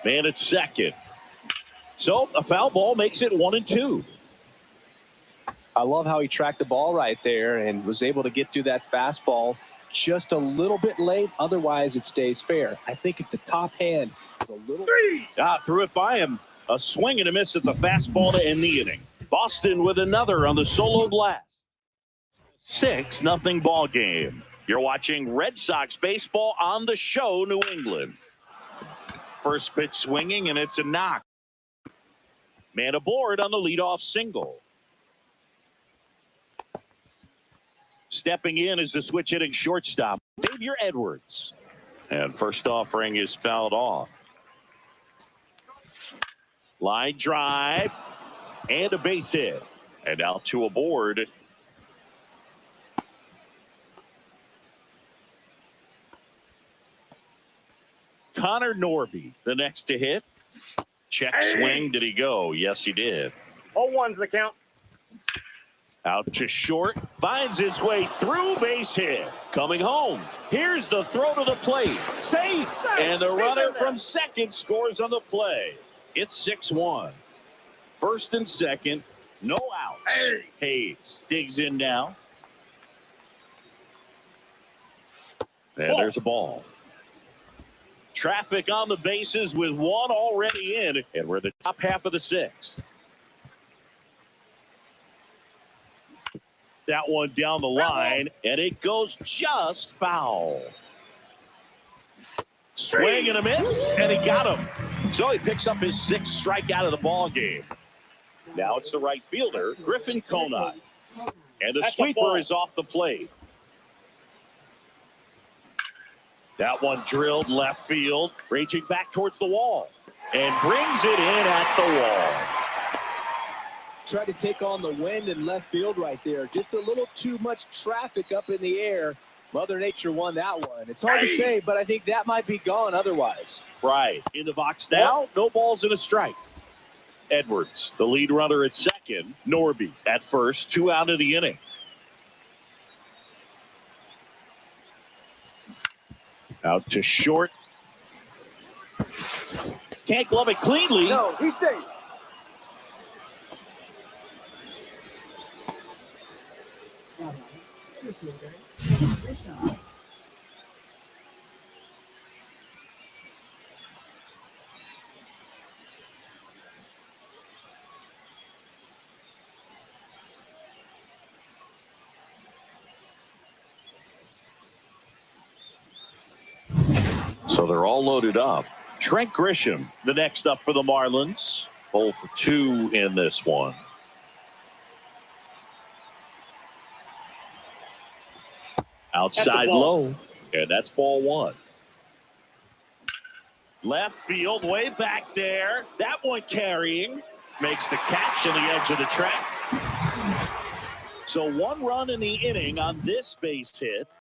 Man at second. So a foul ball makes it 1-2. I love how he tracked the ball right there and was able to get through that fastball just a little bit late. Otherwise, it stays fair. I think if the top hand is a little... Threw it by him. A swing and a miss at the fastball to end the inning. Boston with another on the solo blast. 6-0 ball game. You're watching Red Sox baseball on the show, New England. First pitch swinging, and it's a knock. Man aboard on the leadoff single. Stepping in is the switch hitting shortstop, Xavier Edwards. And first offering is fouled off. Line drive and a base hit. And now 2 aboard. Connor Norby, the next to hit. Check swing. Did he go? Yes, he did. 0-1's the count. Out to short. Finds his way through, base hit. Coming home. Here's the throw to the plate. Safe. And the runner from second scores on the play. It's 6-1. First and second. No outs. Hayes digs in now. And there's a ball. Traffic on the bases with one already in, and we're the top half of the 6th. That one down the line, and it goes just foul. Swing and a miss, and he got him. So he picks up his 6th strikeout of the ball game. Now it's the right fielder, Griffin Conine. And the sweeper is off the plate. That one drilled left field, reaching back towards the wall, and brings it in at the wall. Tried to take on the wind in left field right there. Just a little too much traffic up in the air. Mother Nature won that one. It's hard to say, but I think that might be gone otherwise. Right. In the box now, no balls and a strike. Edwards, the lead runner at second. Norby at first, 2 out of the inning. Out to short. Can't glove it cleanly. No, he's safe. Now, the fielder, the shot. So they're all loaded up. Trent Grisham, the next up for the Marlins. 0 for 2 in this one. Outside low. And that's ball 1. Left field, way back there. That one carrying. Makes the catch on the edge of the track. So 1 run in the inning on this base hit.